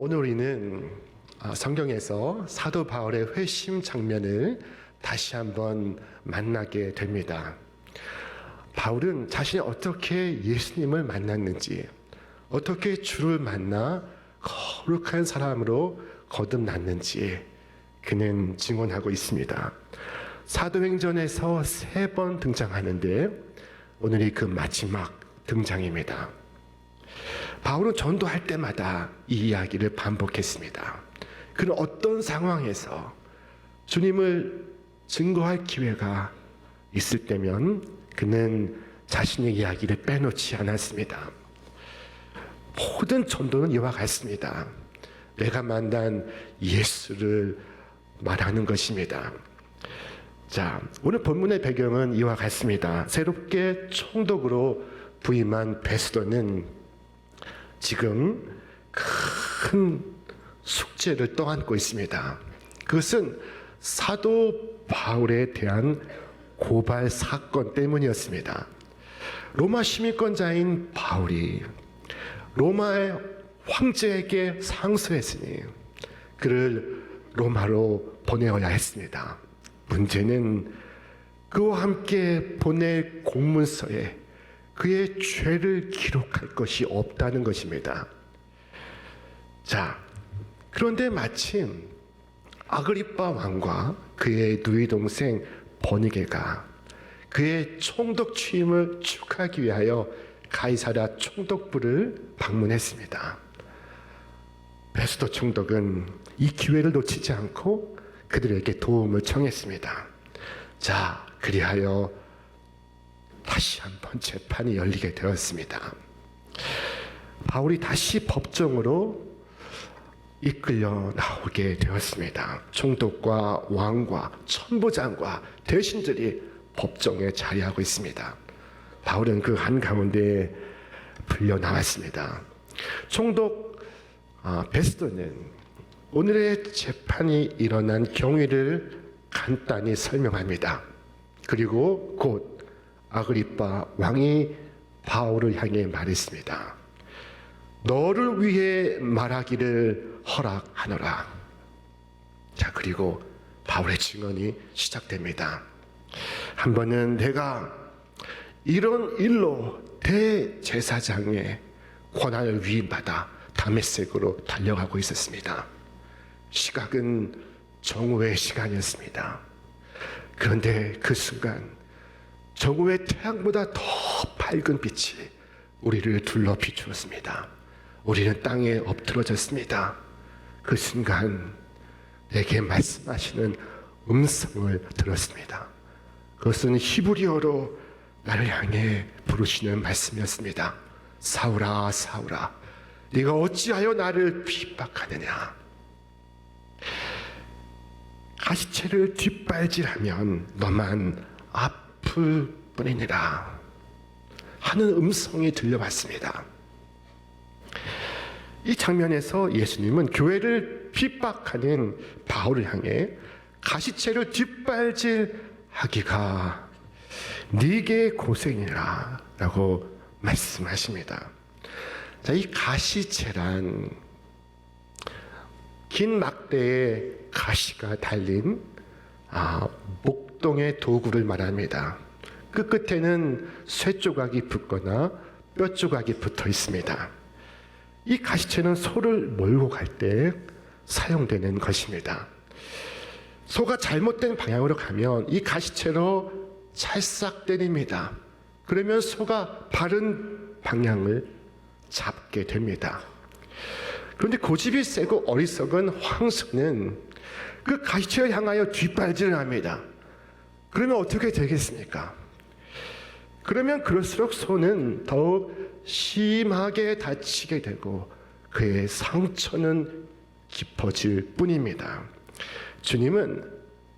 오늘 우리는 성경에서 사도 바울의 회심 장면을 다시 한번 만나게 됩니다. 바울은 자신이 어떻게 예수님을 만났는지, 어떻게 주를 만나 거룩한 사람으로 거듭났는지 그는 증언하고 있습니다. 사도행전에서 3번 등장하는데 오늘이 그 마지막 등장입니다. 바울은 전도할 때마다 이 이야기를 반복했습니다. 그는 어떤 상황에서 주님을 증거할 기회가 있을 때면 그는 자신의 이야기를 빼놓지 않았습니다. 모든 전도는 이와 같습니다. 내가 만난 예수를 말하는 것입니다. 자, 오늘 본문의 배경은 이와 같습니다. 새롭게 총독으로 부임한 베스도는 지금 큰 숙제를 떠안고 있습니다. 그것은 사도 바울에 대한 고발 사건 때문이었습니다. 로마 시민권자인 바울이 로마의 황제에게 상소했으니 그를 로마로 보내어야 했습니다. 문제는 그와 함께 보낼 공문서에 그의 죄를 기록할 것이 없다는 것입니다. 자, 그런데 마침 아그리빠 왕과 그의 누이 동생 버니게가 그의 총독 취임을 축하하기 위하여 가이사랴 총독부를 방문했습니다. 베스도 총독은 이 기회를 놓치지 않고 그들에게 도움을 청했습니다. 자, 그리하여 다시 한번 재판이 열리게 되었습니다. 바울이 다시 법정으로 이끌려 나오게 되었습니다. 총독과 왕과 천부장과 대신들이 법정에 자리하고 있습니다. 바울은 그 한가운데 불려 나왔습니다. 총독 베스도는 오늘의 재판이 일어난 경위를 간단히 설명합니다. 그리고 곧 아그리빠 왕이 바울을 향해 말했습니다. 너를 위해 말하기를 허락하노라. 자, 그리고 바울의 증언이 시작됩니다. 한 번은 내가 이런 일로 대제사장의 권한을 위임받아 다메섹으로 달려가고 있었습니다. 시각은 정오의 시간이었습니다. 그런데 그 순간 정오의 태양보다 더 밝은 빛이 우리를 둘러 비추었습니다. 우리는 땅에 엎드러졌습니다. 그 순간 내게 말씀하시는 음성을 들었습니다. 그것은 히브리어로 나를 향해 부르시는 말씀이었습니다. 사울아, 사울아, 네가 어찌하여 나를 핍박하느냐? 가시채를 뒷발질하면 너만 아플 뿐이니라 하는 음성이 들려왔습니다. 이 장면에서 예수님은 교회를 핍박하는 바울을 향해 가시채를 뒷발질하기가 네게 고생이라 라고 말씀하십니다. 자, 이 가시채란 긴 막대에 가시가 달린 목동의 도구를 말합니다. 그 끝에는 쇠 조각이 붙거나 뼈 조각이 붙어 있습니다. 이 가시채는 소를 몰고 갈 때 사용되는 것입니다. 소가 잘못된 방향으로 가면 이 가시채로 찰싹 때립니다. 그러면 소가 바른 방향을 잡게 됩니다. 그런데 고집이 세고 어리석은 황소는 그 가시채를 향하여 뒷발질을 합니다. 그러면 어떻게 되겠습니까? 그러면 그럴수록 소는 더욱 심하게 다치게 되고 그의 상처는 깊어질 뿐입니다. 주님은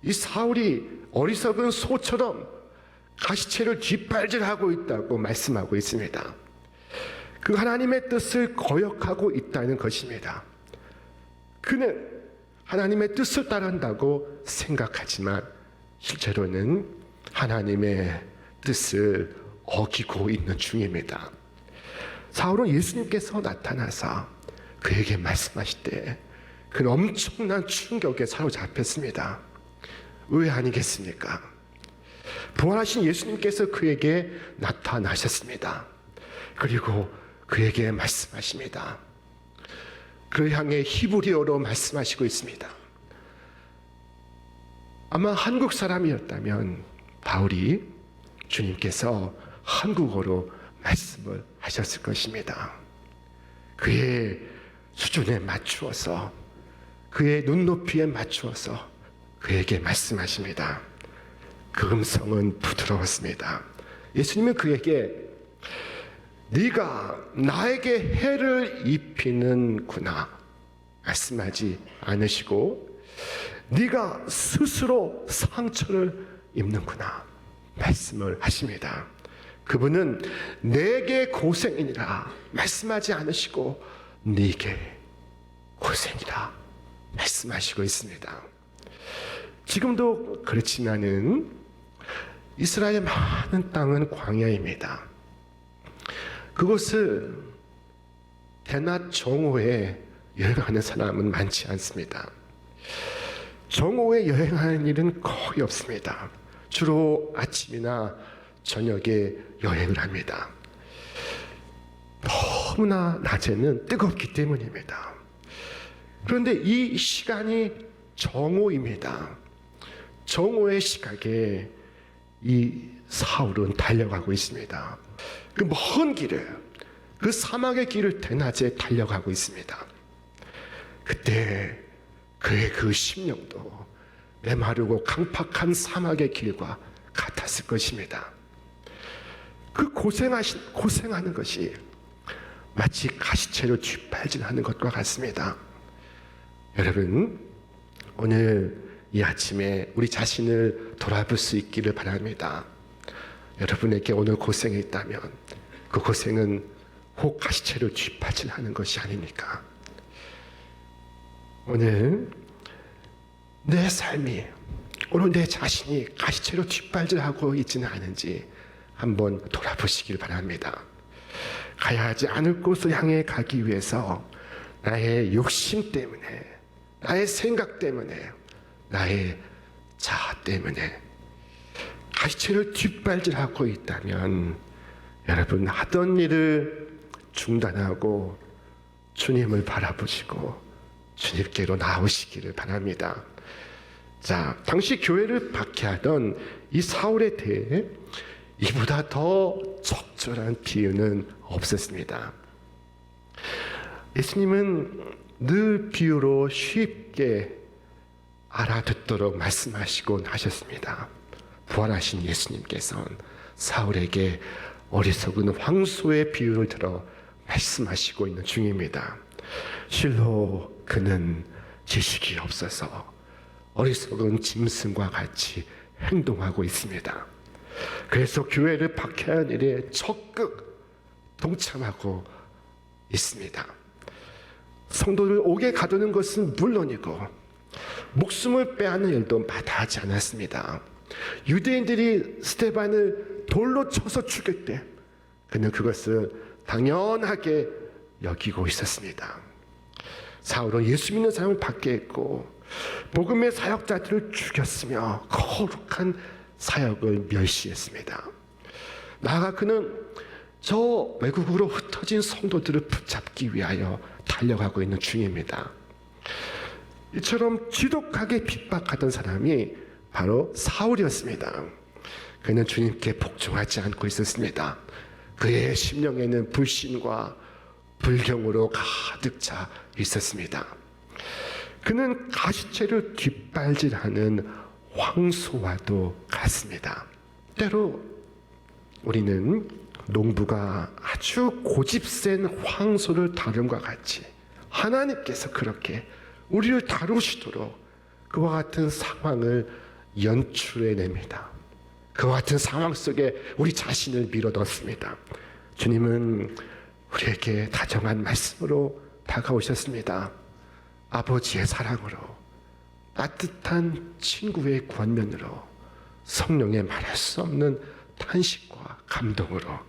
이 사울이 어리석은 소처럼 가시채를 뒷발질하고 있다고 말씀하고 있습니다. 그 하나님의 뜻을 거역하고 있다는 것입니다. 그는 하나님의 뜻을 따른다고 생각하지만 실제로는 하나님의 뜻을 어기고 있는 중입니다. 사울은 예수님께서 나타나서 그에게 말씀하실 때 그는 엄청난 충격에 사로잡혔습니다. 왜 아니겠습니까? 부활하신 예수님께서 그에게 나타나셨습니다. 그리고 그에게 말씀하십니다. 그를 향해 히브리어로 말씀하시고 있습니다. 아마 한국 사람이었다면 바울이 주님께서 한국어로 말씀을 하셨을 것입니다. 그의 수준에 맞추어서, 그의 눈높이에 맞추어서 그에게 말씀하십니다. 그 음성은 부드러웠습니다. 예수님은 그에게 네가 나에게 해를 입히는구나 말씀하지 않으시고, 네가 스스로 상처를 입는구나 말씀을 하십니다. 그분은 내게 고생이니라 말씀하지 않으시고 네게 고생이라 말씀하시고 있습니다. 지금도 그렇지만은 이스라엘 많은 땅은 광야입니다. 그곳을 대낮 정오에 여행하는 사람은 많지 않습니다. 정오에 여행하는 일은 거의 없습니다. 주로 아침이나 저녁에 여행을 합니다. 너무나 낮에는 뜨겁기 때문입니다. 그런데 이 시간이 정오입니다. 정오의 시각에 이 사울은 달려가고 있습니다. 그 먼 길을, 그 사막의 길을 대낮에 달려가고 있습니다. 그때 그의 그 심령도 메마르고 강팍한 사막의 길과 같았을 것입니다. 그 고생하는 것이 마치 가시채로 뒷발질하는 것과 같습니다. 여러분, 오늘 이 아침에 우리 자신을 돌아볼 수 있기를 바랍니다. 여러분에게 오늘 고생이 있다면 그 고생은 혹 가시채로 뒷발질하는 것이 아닙니까? 오늘 내 삶이, 오늘 내 자신이 가시채로 뒷발질하고 있지는 않은지 한번 돌아보시길 바랍니다. 가야 하지 않을 곳을 향해 가기 위해서 나의 욕심 때문에, 나의 생각 때문에, 나의 자아 때문에 가시채를 뒷발질하고 있다면 여러분, 하던 일을 중단하고 주님을 바라보시고 주님께로 나오시기를 바랍니다. 자, 당시 교회를 박해하던 이 사울에 대해 이보다 더 적절한 비유는 없었습니다. 예수님은 늘 비유로 쉽게 알아듣도록 말씀하시곤 하셨습니다. 부활하신 예수님께서는 사울에게 어리석은 황소의 비유를 들어 말씀하시고 있는 중입니다. 실로 그는 지식이 없어서 어리석은 짐승과 같이 행동하고 있습니다. 그래서 교회를 박해하는 일에 적극 동참하고 있습니다. 성도를 옥에 가두는 것은 물론이고 목숨을 빼앗는 일도 마다하지 않았습니다. 유대인들이 스데반을 돌로 쳐서 죽일 때 그는 그것을 당연하게 여기고 있었습니다. 사울은 예수 믿는 사람을 박해했고 복음의 사역자들을 죽였으며 거룩한 사역을 멸시했습니다. 나아가 그는 저 외국으로 흩어진 성도들을 붙잡기 위하여 달려가고 있는 중입니다. 이처럼 지독하게 핍박하던 사람이 바로 사울이었습니다. 그는 주님께 복종하지 않고 있었습니다. 그의 심령에는 불신과 불경으로 가득 차 있었습니다. 그는 가시채를 뒷발질하는 황소와도 같습니다. 때로 우리는 농부가 아주 고집센 황소를 다룸과 같이 하나님께서 그렇게 우리를 다루시도록 그와 같은 상황을 연출해냅니다. 그와 같은 상황 속에 우리 자신을 밀어넣습니다. 주님은 우리에게 다정한 말씀으로 다가오셨습니다. 아버지의 사랑으로, 따뜻한 친구의 권면으로, 성령의 말할 수 없는 탄식과 감동으로.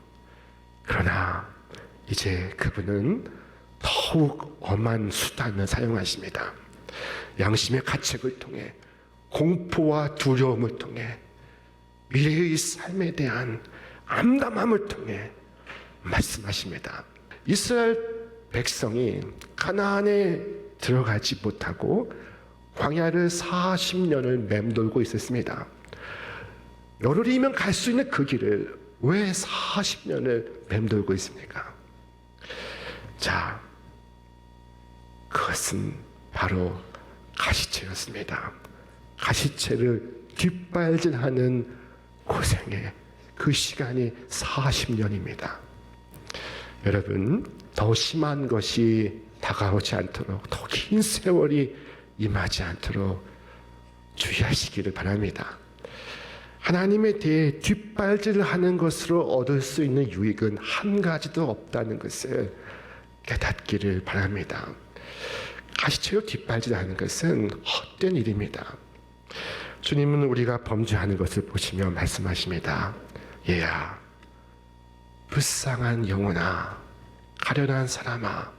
그러나 이제 그분은 더욱 엄한 수단을 사용하십니다. 양심의 가책을 통해, 공포와 두려움을 통해, 미래의 삶에 대한 암담함을 통해 말씀하십니다. 이스라엘 백성이 가나안에 들어가지 못하고 광야를 40년을 맴돌고 있었습니다. 열흘이면 갈 수 있는 그 길을 왜 40년을 맴돌고 있습니까? 자, 그것은 바로 가시채였습니다. 가시채를 뒷발질하는 고생의 그 시간이 40년입니다. 여러분, 더 심한 것이 다가오지 않도록, 더 긴 세월이 임하지 않도록 주의하시기를 바랍니다. 하나님에 대해 뒷발질을 하는 것으로 얻을 수 있는 유익은 한 가지도 없다는 것을 깨닫기를 바랍니다. 가시채로 뒷발질하는 것은 헛된 일입니다. 주님은 우리가 범죄하는 것을 보시며 말씀하십니다. 얘야, 불쌍한 영혼아, 가련한 사람아,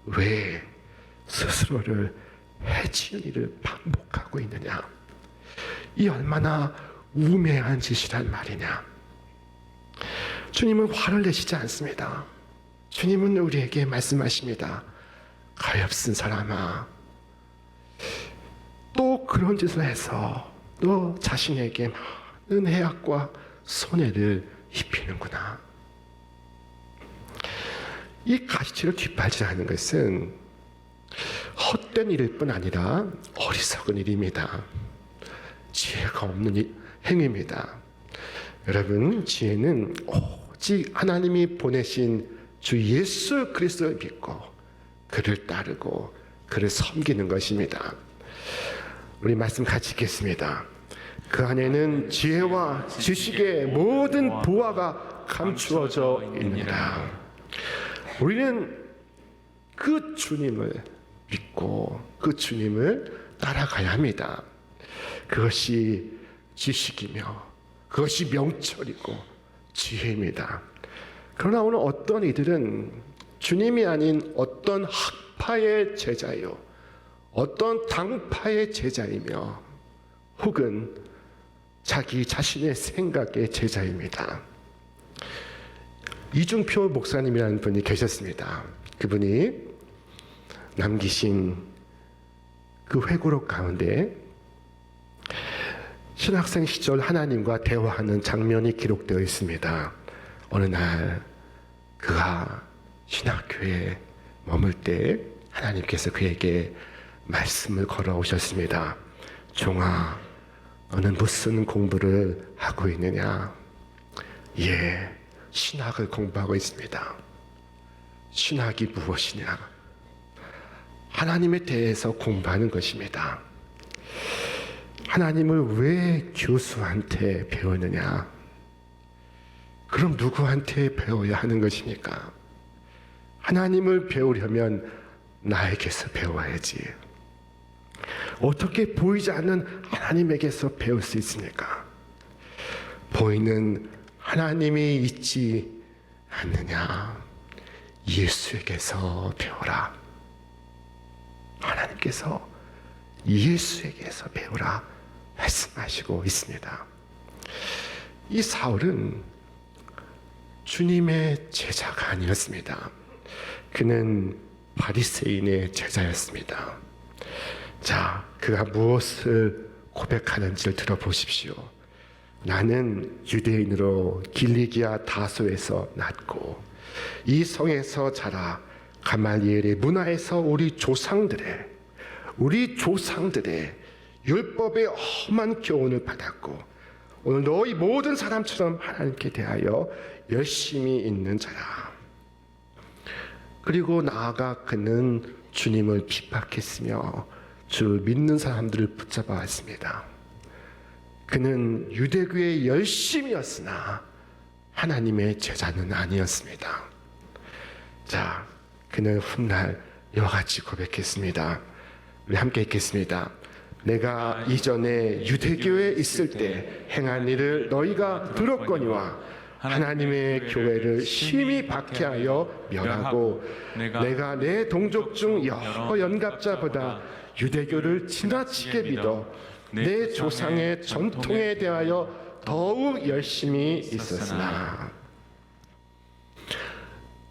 왜 스스로를 해치는 일을 반복하고 있느냐? 이 얼마나 우매한 짓이란 말이냐? 주님은 화를 내시지 않습니다. 주님은 우리에게 말씀하십니다. 가엾은 사람아, 또 그런 짓을 해서 너 자신에게 많은 해악과 손해를 입히는구나. 이 가시치를 뒷발질하는 것은 헛된 일일 뿐 아니라 어리석은 일입니다. 지혜가 없는 행위입니다. 여러분, 지혜는 오직 하나님이 보내신 주 예수 그리스도를 믿고 그를 따르고 그를 섬기는 것입니다. 우리 말씀 같이 읽겠습니다. 그 안에는 지혜와 지식의 모든 보화가 감추어져 있느니라. 우리는 그 주님을 믿고 그 주님을 따라가야 합니다. 그것이 지식이며 그것이 명철이고 지혜입니다. 그러나 오늘 어떤 이들은 주님이 아닌 어떤 학파의 제자요, 어떤 당파의 제자이며 혹은 자기 자신의 생각의 제자입니다. 이중표 목사님이라는 분이 계셨습니다. 그분이 남기신 그 회고록 가운데 신학생 시절 하나님과 대화하는 장면이 기록되어 있습니다. 어느 날 그가 신학교에 머물 때 하나님께서 그에게 말씀을 걸어오셨습니다. 종아, 너는 무슨 공부를 하고 있느냐? 예, 신학을 공부하고 있습니다. 신학이 무엇이냐? 하나님에 대해서 공부하는 것입니다. 하나님을 왜 교수한테 배우느냐? 그럼 누구한테 배워야 하는 것입니까? 하나님을 배우려면 나에게서 배워야지. 어떻게 보이지 않는 하나님에게서 배울 수 있습니까? 보이는 하나님이 있지 않느냐? 예수에게서 배워라. 하나님께서 예수에게서 배우라 말씀하시고 있습니다. 이 사울은 주님의 제자가 아니었습니다. 그는 바리새인의 제자였습니다. 자, 그가 무엇을 고백하는지를 들어보십시오. 나는 유대인으로 길리기아 다소에서 났고 이 성에서 자라 가말리엘의 문화에서 우리 조상들의 율법의 험한 교훈을 받았고 오늘 너희 모든 사람처럼 하나님께 대하여 열심히 있는 자라. 그리고 나아가 그는 주님을 핍박했으며 주를 믿는 사람들을 붙잡아 왔습니다. 그는 유대교의 열심이었으나 하나님의 제자는 아니었습니다. 자, 그는 훗날 이와 같이 고백했습니다. 우리 함께 읽겠습니다. 내가 이전에 유대교에 있을 때 행한 일을 너희가 들었거니와 하나님의 교회를 심히 박해하여 멸하고 내가 내 동족 중 여러 연갑자보다 유대교를 지나치게 믿어 내 조상의 전통에 대하여 더욱 열심히 있었으나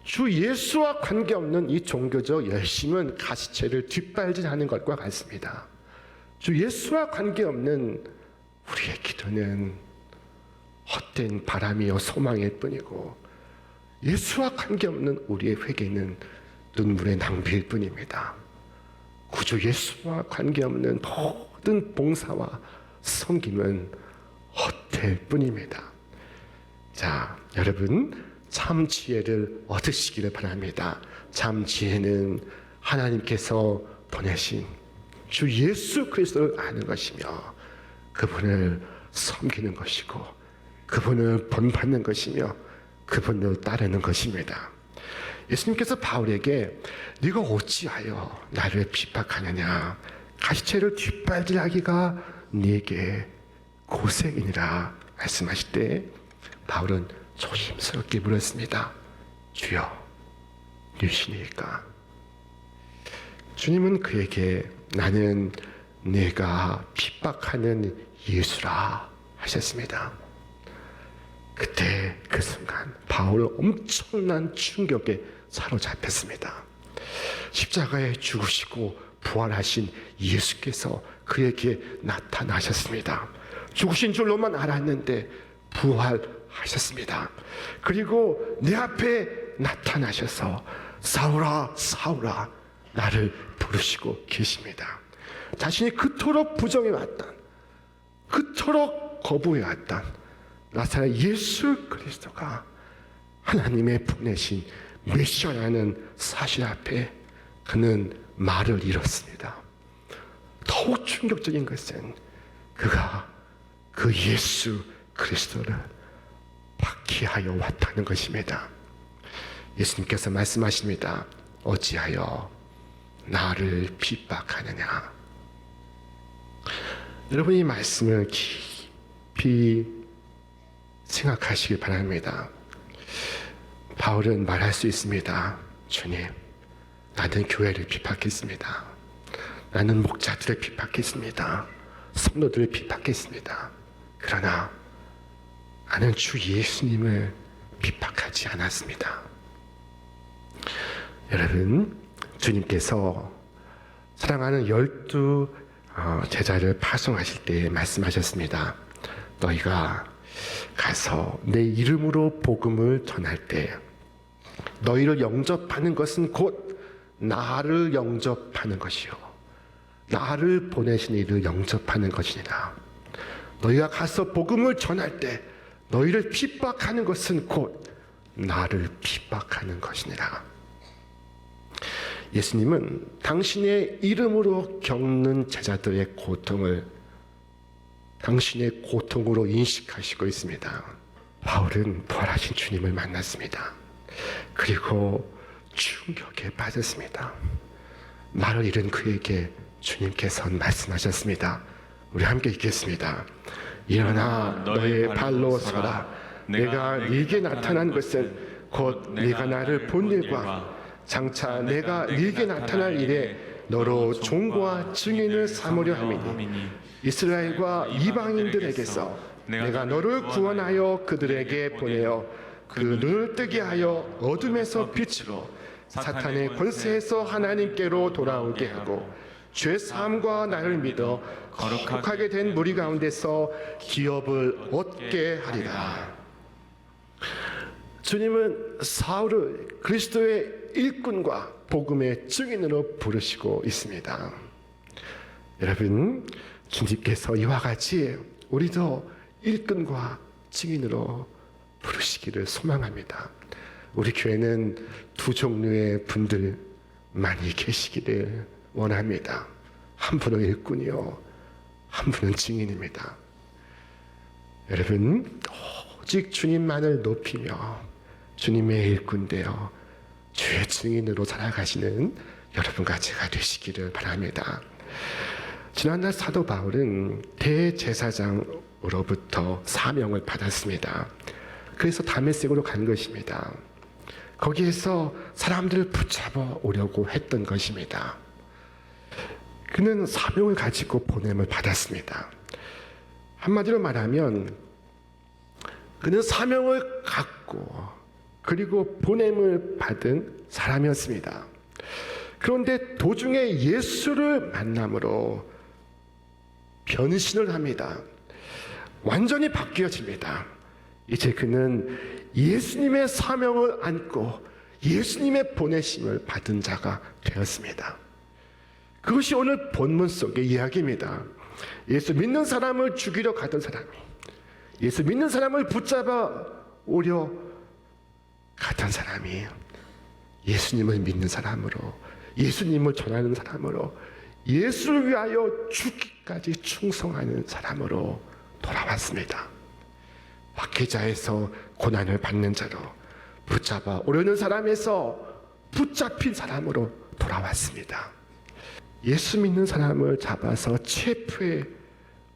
주 예수와 관계없는 이 종교적 열심은 가시체를 뒷발질하는 것과 같습니다. 주 예수와 관계없는 우리의 기도는 헛된 바람이요 소망일 뿐이고 예수와 관계없는 우리의 회개는 눈물의 낭비일 뿐입니다. 구주 예수와 관계없는 모든 봉사와 섬김은 헛될 뿐입니다. 자, 여러분 참 지혜를 얻으시기를 바랍니다. 참 지혜는 하나님께서 보내신 주 예수 그리스도를 아는 것이며 그분을 섬기는 것이고 그분을 본받는 것이며 그분을 따르는 것입니다. 예수님께서 바울에게 네가 어찌하여 나를 핍박하느냐 가시체를 뒷발질하기가 네게 고생이니라 말씀하실 때 바울은 조심스럽게 물었습니다. 주여 누구시니까? 주님은 그에게 나는 내가 핍박하는 예수라 하셨습니다. 그때 그 순간 바울 엄청난 충격에 사로잡혔습니다. 십자가에 죽으시고 부활하신 예수께서 그에게 나타나셨습니다. 죽으신 줄로만 알았는데 부활하셨습니다. 그리고 내 앞에 나타나셔서 사울아 사울아 나를 부르시고 계십니다. 자신이 그토록 부정해왔던 그토록 거부해왔던 나사렛 예수 그리스도가 하나님의 보내신 메시아라는 사실 앞에 그는 말을 잃었습니다. 더욱 충격적인 것은 그가 그 예수 그리스도를 박해하여 왔다는 것입니다. 예수님께서 말씀하십니다. 어찌하여 나를 핍박하느냐. 여러분 이 말씀을 깊이 생각하시기 바랍니다. 바울은 말할 수 있습니다. 주님, 나는 교회를 핍박했습니다. 나는 목자들을 핍박했습니다. 성도들을 핍박했습니다. 그러나 나는 주 예수님을 핍박하지 않았습니다. 여러분, 주님께서 사랑하는 12 제자를 파송하실 때 말씀하셨습니다. 너희가 가서 내 이름으로 복음을 전할 때 너희를 영접하는 것은 곧 나를 영접하는 것이요 나를 보내신 이를 영접하는 것이니라. 너희가 가서 복음을 전할 때 너희를 핍박하는 것은 곧 나를 핍박하는 것이니라. 예수님은 당신의 이름으로 겪는 제자들의 고통을 당신의 고통으로 인식하시고 있습니다. 바울은 부활하신 주님을 만났습니다. 그리고 충격에 빠졌습니다. 말을 잃은 그에게 주님께서는 말씀하셨습니다. 우리 함께 읽겠습니다. 일어나 너의 발로 서라. 내가 네게 나타난 것은 곧 네가 나를 본 일과 장차 내가 네게 나타날 일에 너로 종과 증인을 삼으려 함이니 이스라엘과 이방인들에게서 내가 너를 구원하여 그들에게 보내어 그 눈을 뜨게 하여 어둠에서 빛으로 사탄의 권세에서 하나님께로 돌아오게 하고 죄 사함과 나를 믿어 거룩하게 된 무리 가운데서 기업을 얻게 하리라. 주님은 사울을 그리스도의 일꾼과 복음의 증인으로 부르시고 있습니다. 여러분, 주님께서 이와 같이 우리도 일꾼과 증인으로 부르시기를 소망합니다. 우리 교회는 두 종류의 분들 많이 계시기를 원합니다. 한 분은 일꾼이요, 한 분은 증인입니다. 여러분, 오직 주님만을 높이며 주님의 일꾼 되어 주의 증인으로 살아가시는 여러분과 제가 되시기를 바랍니다. 지난날 사도 바울은 대제사장으로부터 사명을 받았습니다. 그래서 다메섹으로 간 것입니다. 거기에서 사람들을 붙잡아 오려고 했던 것입니다. 그는 사명을 가지고 보냄을 받았습니다. 한마디로 말하면 그는 사명을 갖고 그리고 보냄을 받은 사람이었습니다. 그런데 도중에 예수를 만남으로 변신을 합니다. 완전히 바뀌어집니다. 이제 그는 예수님의 사명을 안고 예수님의 보내심을 받은 자가 되었습니다. 그것이 오늘 본문 속의 이야기입니다. 예수 믿는 사람을 죽이려 가던 사람이 예수 믿는 사람을 붙잡아 오려 가던 사람이 예수님을 믿는 사람으로 예수님을 전하는 사람으로 예수를 위하여 죽기까지 충성하는 사람으로 돌아왔습니다. 박해자에서 고난을 받는 자로 붙잡아 오려는 사람에서 붙잡힌 사람으로 돌아왔습니다. 예수 믿는 사람을 잡아서 체포해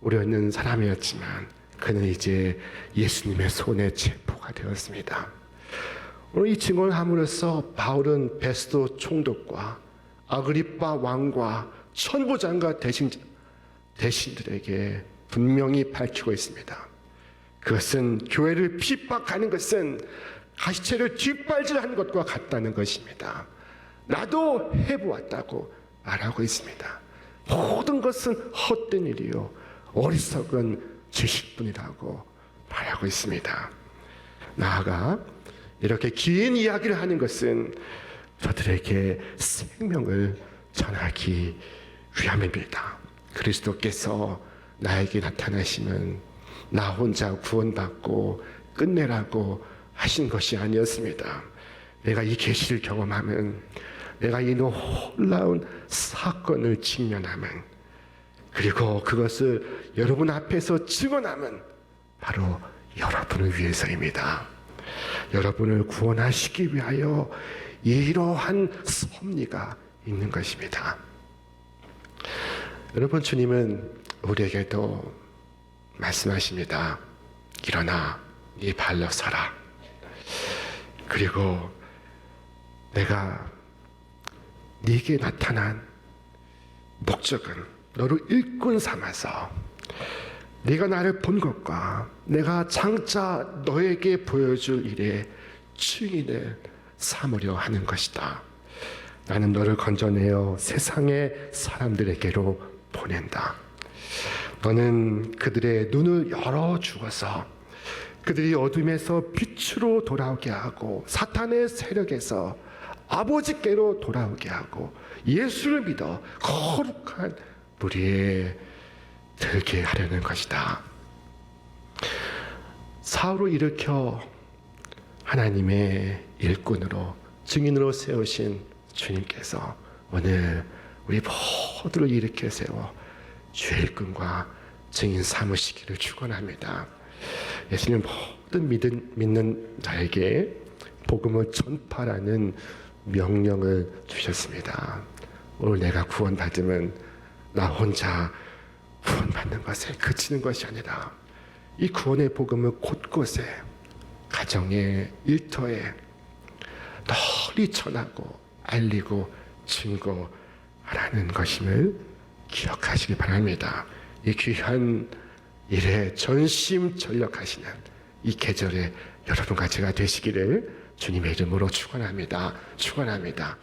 오려는 사람이었지만 그는 이제 예수님의 손에 체포가 되었습니다. 오늘 이 증언을 함으로써 바울은 베스도 총독과 아그리빠 왕과 천부장과 대신들에게 분명히 밝히고 있습니다. 그것은 교회를 핍박하는 것은 가시체를 뒷발질하는 것과 같다는 것입니다. 나도 해보았다고 말하고 있습니다. 모든 것은 헛된 일이요 어리석은 지식뿐이라고 말하고 있습니다. 나아가 이렇게 긴 이야기를 하는 것은 저들에게 생명을 전하기 위함입니다. 그리스도께서 나에게 나타나시면 나 혼자 구원받고 끝내라고 하신 것이 아니었습니다. 내가 이 계시를 경험하면 내가 이 놀라운 사건을 직면하면 그리고 그것을 여러분 앞에서 증언하면 바로 여러분을 위해서입니다. 여러분을 구원하시기 위하여 이러한 섭리가 있는 것입니다. 여러분, 주님은 우리에게도 말씀하십니다. 일어나 네 발로 서라. 그리고 내가 네게 나타난 목적은 너를 일꾼 삼아서 네가 나를 본 것과 내가 장차 너에게 보여줄 일에 증인을 삼으려 하는 것이다. 나는 너를 건져내어 세상의 사람들에게로 보낸다. 너는 그들의 눈을 열어 주어서 그들이 어둠에서 빛으로 돌아오게 하고 사탄의 세력에서 아버지께로 돌아오게 하고 예수를 믿어 거룩한 무리에 들게 하려는 것이다. 사울을 일으켜 하나님의 일꾼으로 증인으로 세우신 주님께서 오늘 우리 모두를 일으켜 세워 주의 일꾼과 증인 삼으시기를 축원합니다. 예수님 모든 믿는 자에게 복음을 전파라는 명령을 주셨습니다. 오늘 내가 구원받으면 나 혼자 구원받는 것에 그치는 것이 아니라 이 구원의 복음을 곳곳에 가정에 일터에 널리 전하고 알리고 증거하라는 것임을 기억하시기 바랍니다. 이 귀한 일에 전심전력하시는 이 계절에 여러분과 제가 되시기를 주님의 이름으로 축원합니다. 축원합니다.